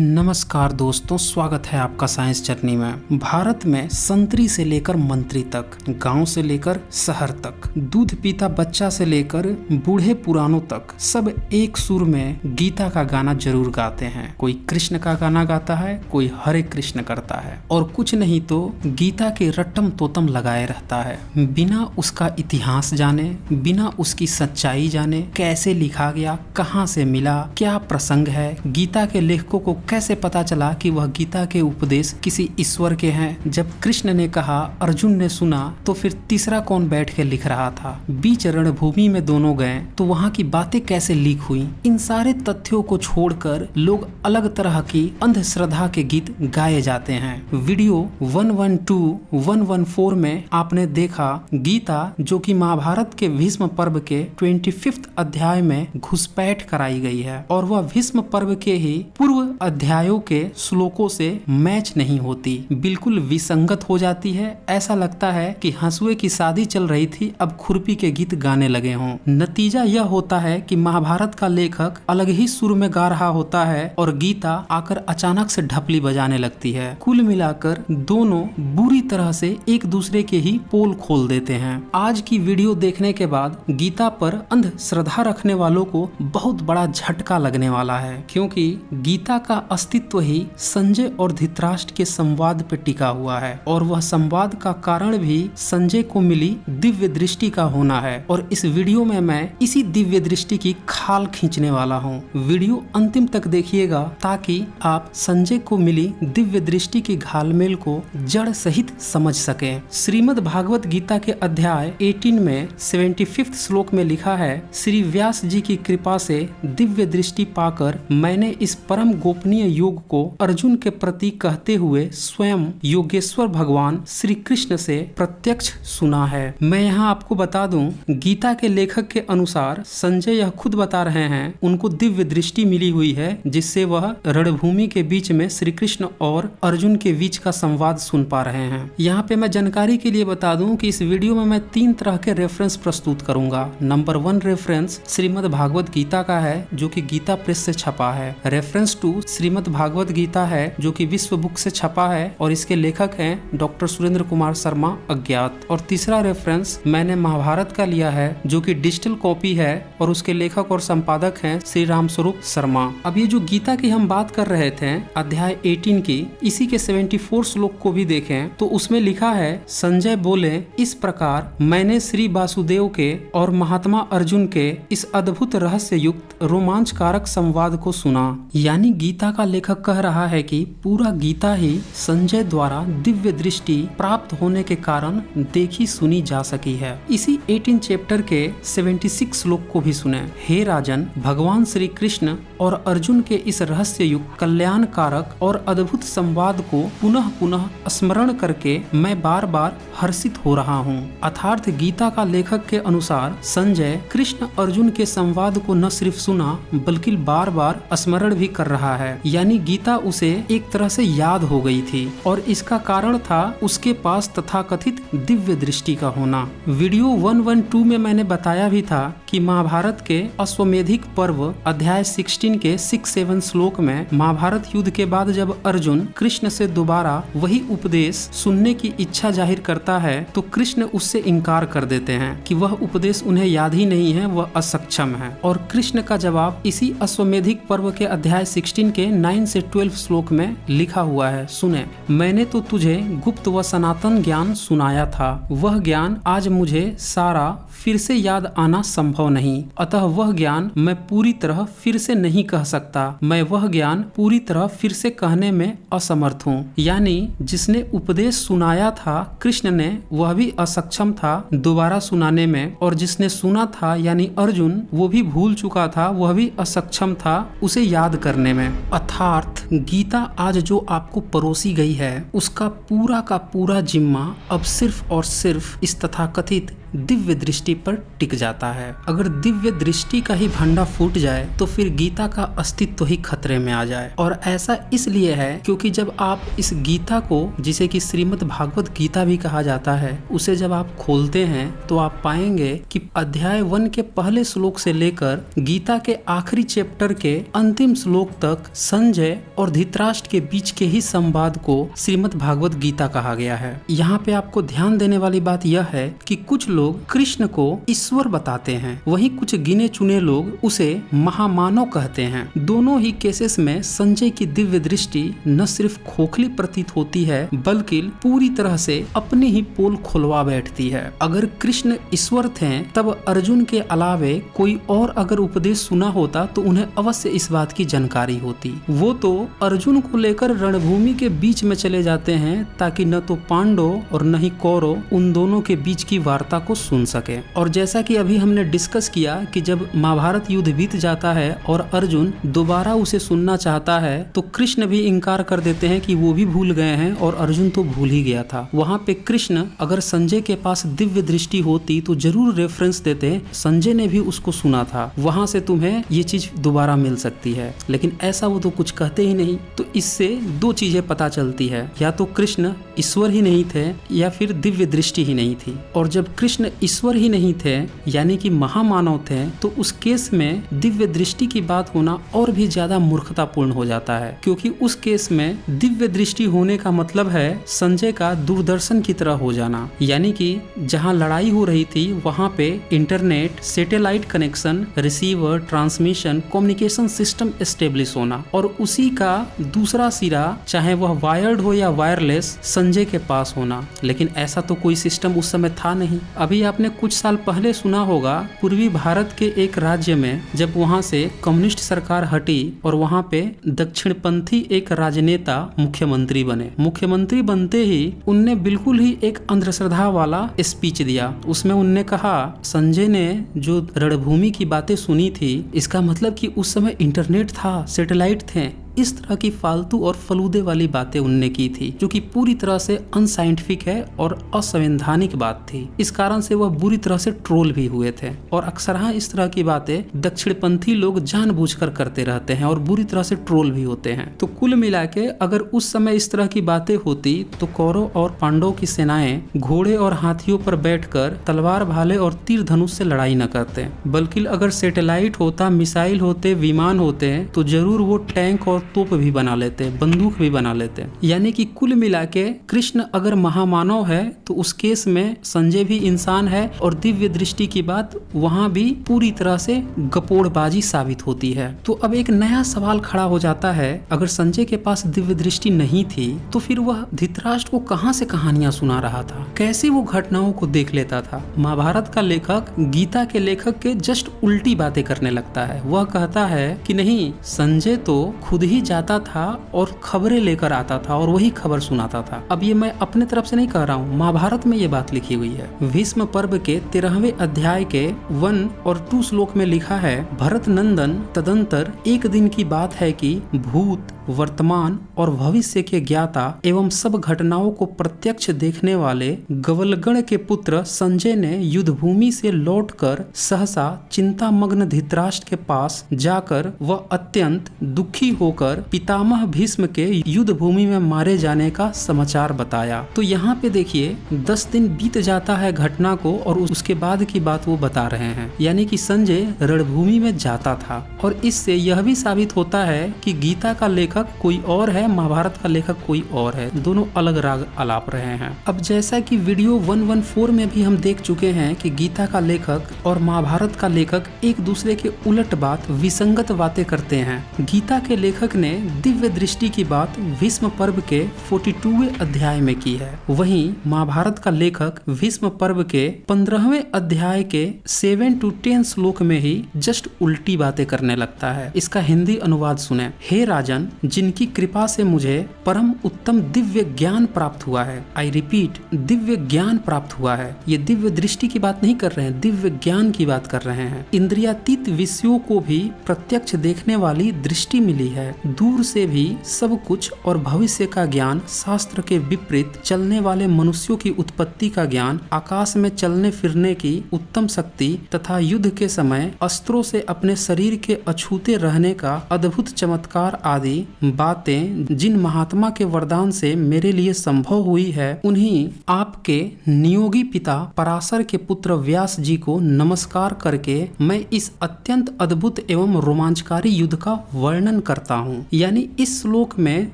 नमस्कार दोस्तों, स्वागत है आपका साइंस जर्नी में। भारत में संतरी से लेकर मंत्री तक, गांव से लेकर शहर तक, दूध पीता बच्चा से लेकर बूढ़े पुरानों तक सब एक सुर में गीता का गाना जरूर गाते हैं। कोई कृष्ण का गाना गाता है, कोई हरे कृष्ण करता है और कुछ नहीं तो गीता के रट्टम तोतम लगाए रहता है। बिना उसका इतिहास जाने, बिना उसकी सच्चाई जाने, कैसे लिखा गया, कहाँ से मिला, क्या प्रसंग है, गीता के लेखकों को कैसे पता चला कि वह गीता के उपदेश किसी ईश्वर के हैं। जब कृष्ण ने कहा, अर्जुन ने सुना, तो फिर तीसरा कौन बैठ के लिख रहा था। बीच रणभूमि में दोनों गए तो वहाँ की बातें कैसे लीक हुई। इन सारे तथ्यों को छोड़कर लोग अलग तरह की अंधश्रद्धा के गीत गाए जाते हैं। वीडियो 112, 114 में आपने देखा गीता, जो कि महाभारत के भीष्म पर्व के 25वें अध्याय में घुसपैठ कराई गई है और वह भीष्म पर्व के ही पूर्व अध्यायों के श्लोकों से मैच नहीं होती, बिल्कुल विसंगत हो जाती है। ऐसा लगता है कि हंसुए की शादी चल रही थी, अब खुरपी के गीत गाने लगे हों। नतीजा यह होता है कि महाभारत का लेखक अलग ही सुर में गा रहा होता है और गीता आकर अचानक से ढपली बजाने लगती है। कुल मिलाकर दोनों बुरी तरह से एक दूसरे के ही पोल खोल देते हैं। आज की वीडियो देखने के बाद गीता पर अंधश्रद्धा रखने वालों को बहुत बड़ा झटका लगने वाला है, क्योंकि गीता का अस्तित्व ही संजय और धृतराष्ट्र के संवाद पे टिका हुआ है और वह संवाद का कारण भी संजय को मिली दिव्य दृष्टि का होना है। और इस वीडियो में मैं इसी दिव्य दृष्टि की खाल खींचने वाला हूँ। वीडियो अंतिम तक देखिएगा ताकि आप संजय को मिली दिव्य दृष्टि की घालमेल को जड़ सहित समझ सके। श्रीमद् भागवत गीता के अध्याय 18 में 75वें श्लोक में लिखा है, श्री व्यास जी की कृपा से दिव्य दृष्टि पाकर मैंने इस परम गोपनीय योग को अर्जुन के प्रति कहते हुए स्वयं योगेश्वर भगवान श्री कृष्ण से प्रत्यक्ष सुना है। मैं यहाँ आपको बता दूं, गीता के लेखक के अनुसार संजय यह खुद बता रहे हैं उनको दिव्य दृष्टि मिली हुई है, जिससे वह रणभूमि के बीच में श्री कृष्ण और अर्जुन के बीच का संवाद सुन पा रहे हैं। यहाँ पे मैं जानकारी के लिए बता दूं कि इस वीडियो में मैं 3 तरह के रेफरेंस प्रस्तुत करूंगा। नंबर 1 रेफरेंस श्रीमद् भागवत गीता का है, जो कि गीता प्रेस से छपा है। रेफरेंस 2 श्रीमद् भागवत गीता है, जो कि विश्व बुक से छपा है और इसके लेखक हैं डॉक्टर सुरेंद्र कुमार शर्मा अज्ञात। और तीसरा रेफरेंस मैंने महाभारत का लिया है, जो कि डिजिटल कॉपी है और उसके लेखक और संपादक हैं श्री राम स्वरूप शर्मा। अब ये जो गीता की हम बात कर रहे थे अध्याय 18 की, इसी के 74 श्लोक को भी देखें तो उसमें लिखा है, संजय बोले, इस प्रकार मैंने श्री वासुदेव के और महात्मा अर्जुन के इस अद्भुत रहस्य युक्त रोमांचकारक संवाद को सुना। यानी गीता का लेखक कह रहा है कि पूरा गीता ही संजय द्वारा दिव्य दृष्टि प्राप्त होने के कारण देखी सुनी जा सकी है। इसी 18 चैप्टर के 76 श्लोक को भी सुने। हे राजन, भगवान श्री कृष्ण और अर्जुन के इस रहस्य युक्त कल्याणकारक और अद्भुत संवाद को पुनः पुनः स्मरण करके मैं बार बार हर्षित हो रहा हूँ। अर्थात गीता का लेखक के अनुसार संजय कृष्ण अर्जुन के संवाद को न सिर्फ सुना बल्कि बार बार स्मरण भी कर रहा है। यानी गीता उसे एक तरह से याद हो गई थी और इसका कारण था उसके पास तथाकथित दिव्य दृष्टि का होना। वीडियो 112 में मैंने बताया भी था कि महाभारत के अश्वमेधिक पर्व अध्याय 16 के 6-7 श्लोक में महाभारत युद्ध के बाद जब अर्जुन कृष्ण से दोबारा वही उपदेश सुनने की इच्छा जाहिर करता है तो कृष्ण उससे इनकार कर देते हैं कि वह उपदेश उन्हें याद ही नहीं है, वह असक्षम है। और कृष्ण का जवाब इसी अश्वमेधिक पर्व के अध्याय 16 के 9 से 12 श्लोक में लिखा हुआ है, सुने, मैंने तो तुझे गुप्त व सनातन ज्ञान सुनाया था, वह ज्ञान आज मुझे सारा फिर से याद आना संभव नहीं, अतः वह ज्ञान मैं पूरी तरह फिर से नहीं कह सकता, मैं वह ज्ञान पूरी तरह फिर से कहने में असमर्थ हूँ। यानी जिसने उपदेश सुनाया था कृष्ण ने, वह भी असक्षम था दोबारा सुनाने में, और जिसने सुना था यानी अर्जुन, वो भी भूल चुका था, वह भी असक्षम था उसे याद करने में। अर्थात गीता आज जो आपको परोसी गई है उसका पूरा का पूरा जिम्मा अब सिर्फ और सिर्फ इस तथाकथित दिव्य दृष्टि पर टिक जाता है। अगर दिव्य दृष्टि का ही भंडा फूट जाए तो फिर गीता का अस्तित्व ही खतरे में आ जाए। और ऐसा इसलिए है क्योंकि जब आप इस गीता को, जिसे कि श्रीमद् भागवत गीता भी कहा जाता है, उसे जब आप खोलते हैं तो आप पाएंगे कि अध्याय 1 के पहले श्लोक से लेकर गीता के आखिरी चैप्टर के अंतिम श्लोक तक संजय और धृतराष्ट्र के बीच के ही संवाद को श्रीमद् भागवत गीता कहा गया है। यहाँ पे आपको ध्यान देने वाली बात यह है कि कुछ लोग कृष्ण को ईश्वर बताते हैं, वहीं कुछ गिने चुने लोग उसे महामानव कहते हैं। दोनों ही केसेस में संजय की दिव्य दृष्टि न सिर्फ खोखली प्रतीत होती है बल्कि पूरी तरह से अपने ही पोल खुलवा बैठती है। अगर कृष्ण ईश्वर थे तब अर्जुन के अलावे कोई और अगर उपदेश सुना होता तो उन्हें अवश्य इस बात की जानकारी होती। वो तो अर्जुन को लेकर रणभूमि के बीच में चले जाते हैं ताकि न तो पांडव और न ही कौरव उन दोनों के बीच की वार्ता को सुन सके। और जैसा कि अभी हमने डिस्कस किया कि जब महाभारत युद्ध बीत जाता है और अर्जुन दोबारा उसे सुनना चाहता है तो कृष्ण भी इनकार कर देते हैं कि वो भी भूल गए हैं और अर्जुन तो भूल ही गया था। वहाँ पे कृष्ण अगर संजय के पास दिव्य दृष्टि होती तो जरूर रेफरेंस देते, संजय ने भी उसको सुना था, वहां से तुम्हें ये चीज दोबारा मिल सकती है। लेकिन ऐसा वो तो कुछ कहते ही नहीं। तो इससे दो चीजें पता चलती है, या तो कृष्ण ईश्वर ही नहीं थे या फिर दिव्य दृष्टि ही नहीं थी। और जब कृष्ण ईश्वर ही नहीं थे यानी कि महामानव थे तो उस केस में दिव्य दृष्टि की बात होना और भी ज्यादा मूर्खतापूर्ण हो जाता है, क्योंकि उस केस में दिव्य दृष्टि होने का मतलब है संजय का दूरदर्शन की तरह हो जाना। यानी कि जहां लड़ाई हो रही थी वहां पे internet, satellite connection, receiver, transmission, communication system establish होना और उसी का दूसरा सिरा, चाहे वह वायर्ड हो या वायरलेस, संजय के पास होना। लेकिन ऐसा तो कोई सिस्टम उस समय था नहीं। अभी आपने कुछ साल पहले सुना होगा पूर्वी भारत के एक राज्य में जब वहां से कम्युनिस्ट सरकार हटी और वहां पे दक्षिणपंथी एक राजनेता मुख्यमंत्री बने। मुख्यमंत्री बनते ही उनने बिल्कुल ही एक अंधश्रद्धा वाला स्पीच दिया। उसमें उनने कहा संजय ने जो रणभूमि की बातें सुनी थी इसका मतलब कि उस समय इंटरनेट था, सैटेलाइट थे। इस तरह की फालतू और फलूदे वाली बातें उनने की थी जो कि पूरी तरह से अनसाइंटिफिक है और असंवैधानिक बात थी। इस कारण से वह बुरी तरह से ट्रोल भी हुए थे। और अक्सर इस तरह की बातें दक्षिणपंथी लोग जानबूझकर करते रहते हैं और बुरी तरह से ट्रोल भी होते हैं। तो कुल मिला के अगर उस समय इस तरह की बातें होती तो कौरव और पांडव की सेनाएं घोड़े और हाथियों पर बैठकर तलवार भाले और तीर धनुष से लड़ाई न करते, बल्कि अगर सैटेलाइट होता, मिसाइल होते, विमान होते तो जरूर वो टैंक और तोप भी बना लेते, बंदूक भी बना लेते। यानी कि कुल मिला के कृष्ण अगर महामानव है तो उस केस में संजय भी इंसान है और दिव्य दृष्टि की बात वहां भी पूरी तरह से गपोड़बाजी साबित होती है। तो अब एक नया सवाल खड़ा हो जाता है, अगर संजय के पास दिव्य दृष्टि नहीं थी तो फिर वह धृतराष्ट्र को कहां से कहानियां सुना रहा था, कैसे वो घटनाओं को देख लेता था। महाभारत का लेखक गीता के लेखक के जस्ट उल्टी बातें करने लगता है। वह कहता है कि नहीं, संजय तो खुद ही जाता था और खबरें लेकर आता था और वही खबर सुनाता था। अब ये मैं अपने तरफ से नहीं कह रहा हूँ, महाभारत में ये बात लिखी हुई है। भीष्म पर्व के 13वें अध्याय के 1 और 2 श्लोक में लिखा है, भरत नंदन तदंतर एक दिन की बात है कि भूत, वर्तमान और भविष्य के ज्ञाता एवं सब घटनाओं को प्रत्यक्ष देखने वाले गवलगण के पुत्र संजय ने युद्धभूमि से लौटकर सहसा चिंतामग्न धृतराष्ट्र के पास जाकर वह अत्यंत दुखी होकर पितामह भीष्म के युद्धभूमि में मारे जाने का समाचार बताया। तो यहाँ पे देखिए 10 दिन बीत जाता है घटना को और उसके बाद की बात वो बता रहे हैं। यानी कि संजय रणभूमि में जाता था और इससे यह भी साबित होता है कि गीता का लेखक कोई और है, महाभारत का लेखक कोई और है, दोनों अलग राग अलाप रहे हैं। अब जैसा कि वीडियो 114 में भी हम देख चुके हैं कि गीता का लेखक और महाभारत का लेखक एक दूसरे के उलट बात, विसंगत बातें करते हैं। गीता के लेखक ने दिव्य दृष्टि की बात भीष्म पर्व के 42वें अध्याय में की है, वहीं महाभारत का लेखक भीष्म पर्व के 15वें अध्याय के 7 to 10 श्लोक में ही जस्ट उल्टी बातें करने लगता है। इसका हिंदी अनुवाद सुने। हे राजन, जिनकी कृपा से मुझे परम उत्तम दिव्य ज्ञान प्राप्त हुआ है, आई रिपीट, दिव्य ज्ञान प्राप्त हुआ है। ये दिव्य दृष्टि की बात नहीं कर रहे हैं, दिव्य ज्ञान की बात कर रहे हैं। इंद्रियातीत विषयों को भी प्रत्यक्ष देखने वाली दृष्टि मिली है दूर से भी सब कुछ और भविष्य का ज्ञान, शास्त्र के विपरीत चलने वाले मनुष्यों की उत्पत्ति का ज्ञान, आकाश में चलने फिरने की उत्तम शक्ति तथा युद्ध के समय अस्त्रों से अपने शरीर के अछूते रहने का अद्भुत चमत्कार आदि बातें जिन महात्मा के वरदान से मेरे लिए संभव हुई है, उन्हीं आपके नियोगी पिता पराशर के पुत्र व्यास जी को नमस्कार करके मैं इस अत्यंत अद्भुत एवं रोमांचकारी युद्ध का वर्णन करता हूँ। यानी इस श्लोक में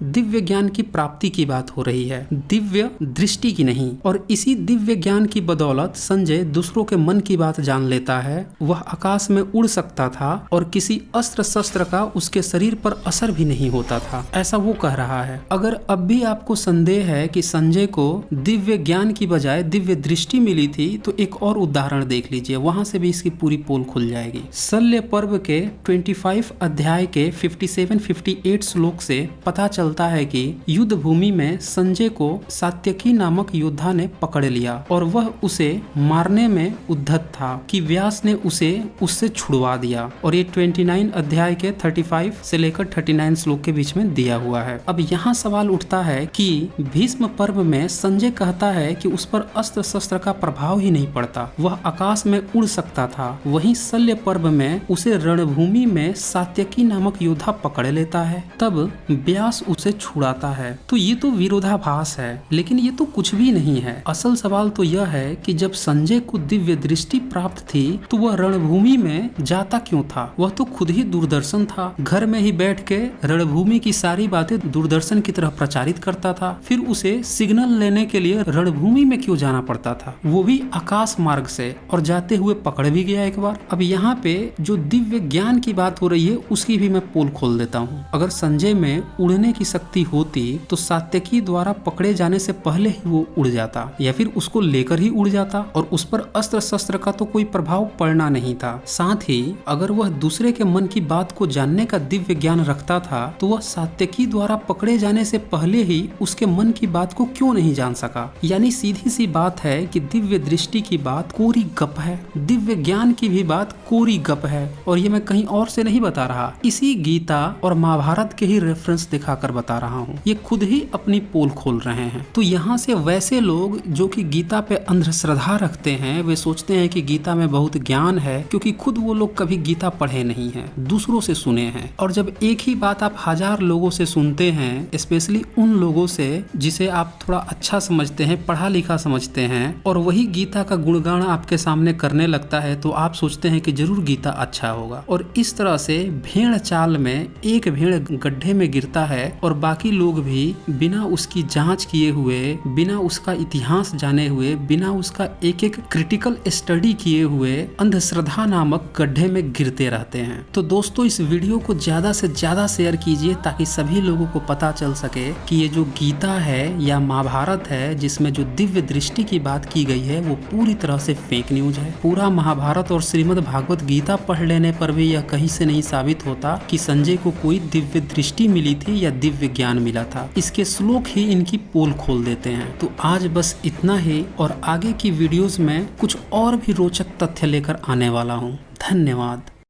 दिव्य ज्ञान की प्राप्ति की बात हो रही है, दिव्य दृष्टि की नहीं। और इसी दिव्य ज्ञान की बदौलत संजय दूसरों के मन की बात जान लेता है। वह आकाश में उड़ सकता था और किसी अस्त्र शस्त्र का उसके शरीर पर असर भी नहीं होता था, ऐसा वो कह रहा है। अगर अब भी आपको संदेह है कि संजय को दिव्य ज्ञान की बजाय दिव्य दृष्टि मिली थी, तो एक और उदाहरण देख लीजिए, वहां से भी इसकी पूरी पोल खुल जाएगी। शल्य पर्व के 25 अध्याय के 57-58 श्लोक से पता चलता है कि युद्ध भूमि में संजय को सात्यकी नामक योद्धा ने पकड़ लिया और वह उसे मारने में उद्धत था कि व्यास ने उसे उससे छुड़वा दिया। और ये 29 अध्याय के 35 से लेकर 39 श्लोक के बीच में दिया हुआ है। अब यहाँ सवाल उठता है कि भीष्म पर्व में संजय कहता है कि उस पर अस्त्र शस्त्र का प्रभाव ही नहीं पड़ता, वह आकाश में उड़ सकता था। वहीं शल्य पर्व में उसे रणभूमि में सात्यकी नामक योद्धा पकड़ लेता है, तब व्यास उसे छुड़ाता है। तो ये तो विरोधाभास है, लेकिन ये तो कुछ भी नहीं है। असल सवाल तो यह है कि जब संजय को दिव्य दृष्टि प्राप्त थी तो वह रणभूमि में जाता क्यों था? वह तो खुद ही दूरदर्शन था, घर में ही बैठ के रणभूमि की सारी बातें दूरदर्शन की तरह प्रचारित करता था। फिर उसे सिग्नल लेने के लिए रणभूमि में क्यों जाना पड़ता था, वो भी आकाश मार्ग से, और जाते हुए पकड़ भी गया एक बार। अब यहाँ पे जो दिव्य ज्ञान की बात हो रही है उसकी भी मैं पोल खोल देता हूँ। अगर संजय में उड़ने की शक्ति होती तो सात्यकी द्वारा पकड़े जाने से पहले ही वो उड़ जाता, या फिर उसको लेकर ही उड़ जाता और उस पर अस्त्र शस्त्र का तो कोई प्रभाव पड़ना नहीं था। साथ ही अगर वह दूसरे के मन की बात को जानने का दिव्य ज्ञान रखता था तो वह सात्यकी द्वारा पकड़े जाने से पहले ही उसके मन की बात को क्यों नहीं जान सका? यानी सीधी सी बात है कि दिव्य दृष्टि की बात कोरी गप है, दिव्य ज्ञान की भी बात कोरी गप है। और ये मैं कहीं और से नहीं बता रहा, इसी गीता और महाभारत के ही रेफरेंस दिखाकर बता रहा हूँ। ये खुद ही अपनी पोल खोल रहे हैं। तो यहाँ से वैसे लोग जो कि गीता पे अंधश्रद्धा रखते हैं, वे सोचते हैं कि गीता में बहुत ज्ञान है, क्योंकि खुद वो लोग कभी गीता पढ़े नहीं है, दूसरों से सुने हैं। और जब एक ही बात आप 1000 लोगों से सुनते हैं, स्पेशली उन लोगों से जिसे आप थोड़ा अच्छा समझते हैं, पढ़ा लिखा समझते हैं, और वही गीता का गुणगान आपके सामने करने लगता है, तो आप सोचते हैं कि जरूर गीता अच्छा होगा। और इस तरह से भेड़ चाल में एक भेड़ गड्ढे में गिरता है और बाकी लोग भी बिना उसकी जांच किए हुए, बिना उसका इतिहास जाने हुए, बिना उसका एक एक क्रिटिकल स्टडी किए हुए अंधश्रद्धा नामक गड्ढे में गिरते रहते हैं। तो दोस्तों, इस वीडियो को ज्यादा से ज्यादा शेयर कीजिए ताकि सभी लोगों को पता चल सके कि ये जो गीता है या महाभारत है जिसमें जो दिव्य दृष्टि की बात की गई है वो पूरी तरह से फेक न्यूज है। पूरा महाभारत और श्रीमद् भागवत गीता पढ़ लेने पर भी यह कहीं से नहीं साबित होता कि संजय को कोई दिव्य दृष्टि मिली थी या दिव्य ज्ञान मिला था। इसके श्लोक ही इनकी पोल खोल देते हैं। तो आज बस इतना ही, और आगे की वीडियोस में कुछ और भी रोचक तथ्य लेकर आने वाला हूँ। धन्यवाद।